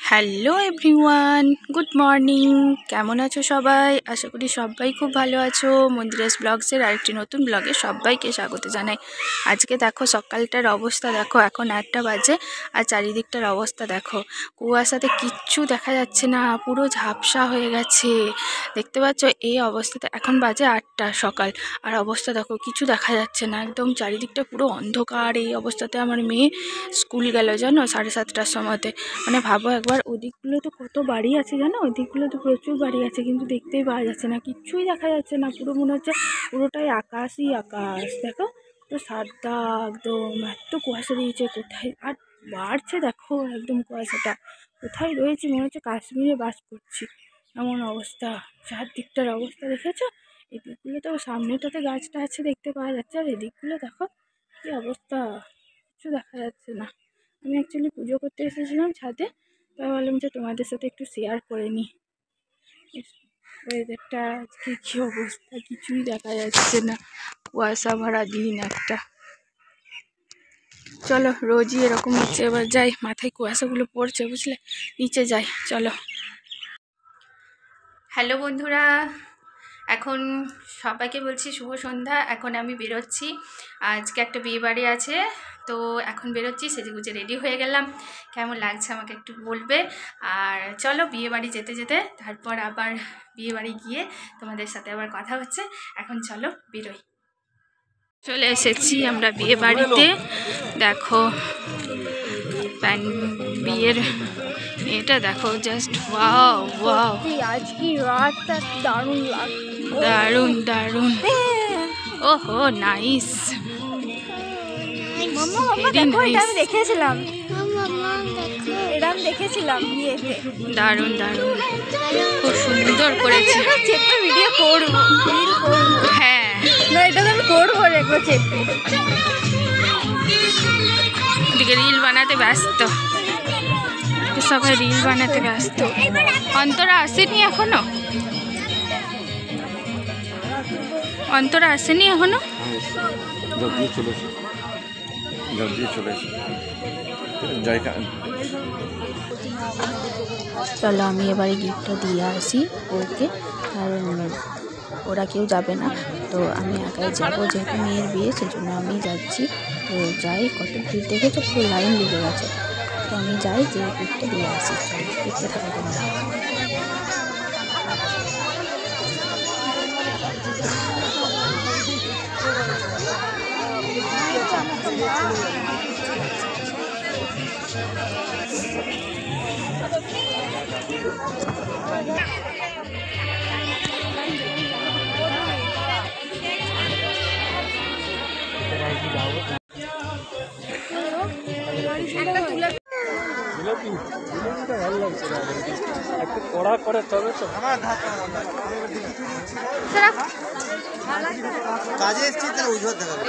Hello everyone, good morning. কেমন আছো সবাই? আশা করি সবাই খুব ভালো আছো। মন্দিরাস ব্লগসের আরেকটি নতুন ব্লগে সবাইকে স্বাগত জানাই। আজকে দেখো সকালটার অবস্থা দেখো, এখন 8টা বাজে আর চারিদিকটার অবস্থা দেখো। কুয়াশাতে কিচ্ছু দেখা যাচ্ছে না, পুরো ঝাপসা হয়ে গেছে। দেখতে পাচ্ছ এই অবস্থাতে, এখন বাজে 8টা সকাল, আর অবস্থা দেখো কিছু দেখা যাচ্ছে না, একদম চারিদিকটা পুরো অন্ধকার। এই অবস্থাতে আমার মেয়ে স্কুল গেল জানো 7:30টার সময়তে। মানে ভাবো একবার, ওদিকগুলো তো কত বাড়ি আছে জানো, ওদিকগুলো তো প্রচুর বাড়ি আছে, কিন্তু দেখতেই পাওয়া যাচ্ছে না, কিচ্ছুই দেখা যাচ্ছে না। পুরো মনে হচ্ছে পুরোটাই আকাশই আকাশ। দেখো তো সাদা একদম, এত কুয়াশা দিয়েছে। কোথায় আর বাড়ছে দেখো, একদম কুয়াশাটা কোথায় রয়েছে মনে হচ্ছে কাশ্মীরে বাস করছি, এমন অবস্থা। চারদিকটার অবস্থা দেখেছো? এদিকগুলো তো সামনেটাতে গাছটা আছে দেখতে পাওয়া যাচ্ছে, আর এদিকগুলো দেখো কি অবস্থা, কিছু দেখা যাচ্ছে না। আমি অ্যাকচুয়ালি পুজো করতে এসেছিলাম ছাদে, তাই ভাবলাম যে তোমাদের সাথে একটু শেয়ার করে নিই ওয়েদারটা আজকে কী অবস্থা, কিছুই দেখা যাচ্ছে না, কুয়াশা ভরা দিন একটা। চলো, রোজই এরকম হচ্ছে, এবার যাই, মাথায় কুয়াশাগুলো পড়ছে বুঝলে, নিচে যাই চলো। হ্যালো বন্ধুরা, এখন সবাইকে বলছি শুভ সন্ধ্যা। এখন আমি বেরোচ্ছি, আজকে একটা বিয়ে বাড়ি আছে, তো এখন বেরোচ্ছি, সেজেগুজে রেডি হয়ে গেলাম। কেমন লাগছে আমাকে একটু বলবে। আর চলো, বিয়ে বাড়ি যেতে যেতে তারপর আবার বিয়ে বাড়ি গিয়ে তোমাদের সাথে আবার কথা হচ্ছে। এখন চলো বেরোই। চলে এসেছি আমরা বিয়ে বাড়িতে। দেখো বিয়ের এটা দেখো, জাস্ট ওয়াও ওয়াও, আজকে রাতটা দারুণ লাগছে, দারুণ দারুণ। ওহো নাইস, আমি দেখেছিলাম, এটা আমি দেখেছিলাম বিয়েতে। দারুণ দারুণ, খুব সুন্দর করেছে। চেপে ভিডিও করবো, রিল করবো। হ্যাঁ না, এটা তো আমি করবো দেখবো চেপে। ওদিকে রিল বানাতে ব্যস্ত, সবাই রিল বানাতে ব্যস্ত। অন্তরা আসেনি এখনো, অন্তরা আসেনি এখনো। চলো আমি এবারে গিফটটা দিয়ে আসি ওকে, কারণ ওরা কেউ যাবে না, তো আমি একাই যাবো, যেহেতু মেয়ের বিয়ে সেজন্য আমি যাচ্ছি। তো যাই, কত ভিড় দেখেছো, পুরো লাইন লেগে গেছে। তো আমি যাই, যে গিফটটা দিয়ে আসি। চলো দেখতে থাকো তোমরা। কাজে এসছি তাহলে উজ্জ্বল দেখাবে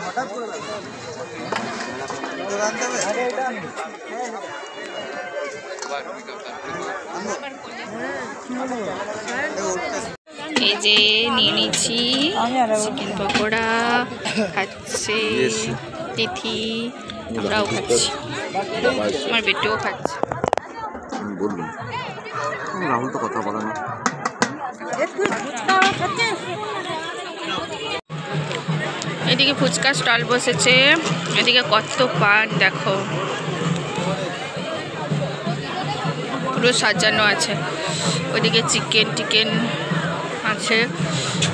হঠাৎ করে এই যে নিয়ে নিচ্ছি চিকেন পকোড়া, খাচ্ছে তিথি, আমরাও খাচ্ছি, আমার বেটিও খাচ্ছে। বললুম রাহুল তো কথা বলে না। এদিকে ফুচকা স্টল বসেছে, এদিকে কত পান দেখো, পুরো সাজানো আছে। ওদিকে চিকেন টিকেন আছে,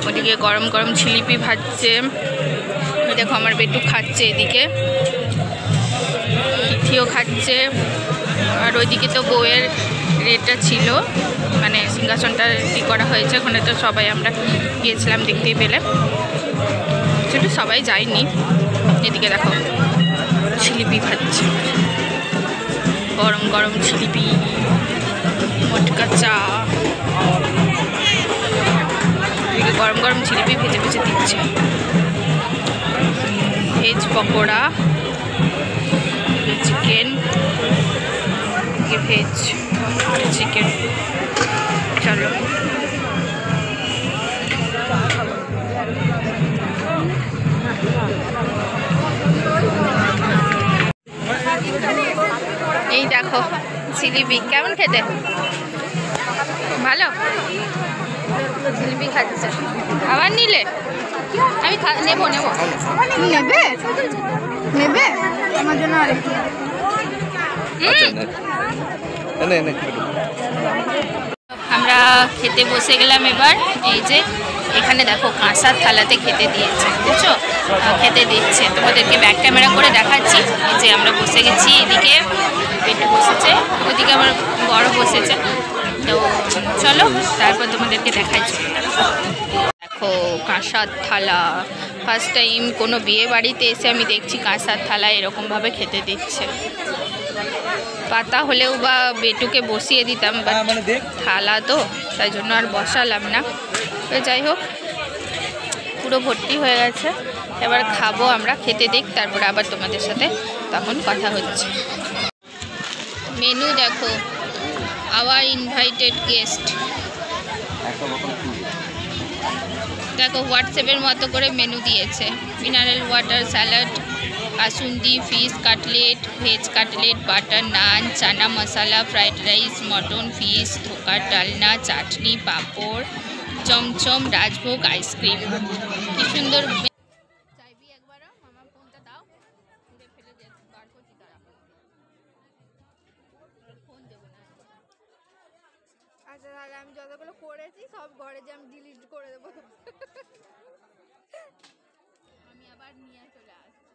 ওদিকে গরম গরম জিলিপি ভাজছে, দেখো আমার বেটু খাচ্ছে, এদিকে তিথিও খাচ্ছে। আর ওইদিকে তো বউয়ের রেটটা ছিল, মানে সিংহাসনটা রেডি করা হয়েছে, ওখানে তো সবাই আমরা গিয়েছিলাম, দেখতেই পেলে, সেটা সবাই যায়নি। এদিকে দেখো জিলিপি ভাজছে, গরম গরম জিলিপি, মটকা চা, এদিকে গরম গরম জিলিপি ভেজে ভেজে দিচ্ছে, veg pakora, chicken, veg chicken. চলো দেখো জিলিপি কেমন খেতে, ভালো? জিলিপি খাচ্ছে, আবার নিলে? আমি নেবো নেবো। নেবে নেবে আমার জন্য আরেকটু। আমরা খেতে বসে গেলাম এবার। এই যে এখানে দেখো কাঁসার থালাতে খেতে দিয়েছে, বুঝছো? খেতে দিচ্ছে, তোমাদেরকে ব্যাক ক্যামেরা করে দেখাচ্ছি। এই যে আমরা বসে গেছি, এদিকে পেটু বসেছে, ওদিকে আমার বড় বসেছে। তো চলো তারপর তোমাদেরকে দেখাচ্ছি। দেখো কাঁসার থালা, ফার্স্ট টাইম কোনো বিয়ে বাড়িতে এসে আমি দেখছি কাঁসার থালা এরকমভাবে খেতে দিচ্ছে। পাতা হলেও বা বেটুকে বসিয়ে দিতাম, বাট থালা তো তাই জন্য আর বসালাম না। তো যাই হোক পুরো ভর্তি হয়ে গেছে, এবার খাবো আমরা। খেতে দিক, তারপরে আবার তোমাদের সাথে তখন কথা হচ্ছে। মেনু দেখো, আওয়ার ইনভাইটেড গেস্ট। দেখো হোয়াটসঅ্যাপের মতো করে মেনু দিয়েছে। মিনারেল ওয়াটার, স্যালাড, কাসুন্দি, fish cutlet, veg cutlet, butter naan, chana masala, fried rice, mutton, fish, ধোকার ডালনা, চাটনি, পাঁপড়, চমচম, রাজভোগ, আইসক্রিম। কি সুন্দর। চাইবি একবারও? মামা ফোনটা দাও, পুড়ে ফেলে বার করছি, তারা ফোন দেবো না। আচ্ছা তাহলে আমি যতগুলো করেছি সব ঘরে যে আমি ডিলিট করে দেবো। আমি আবার নিয়ে চলে আসবো।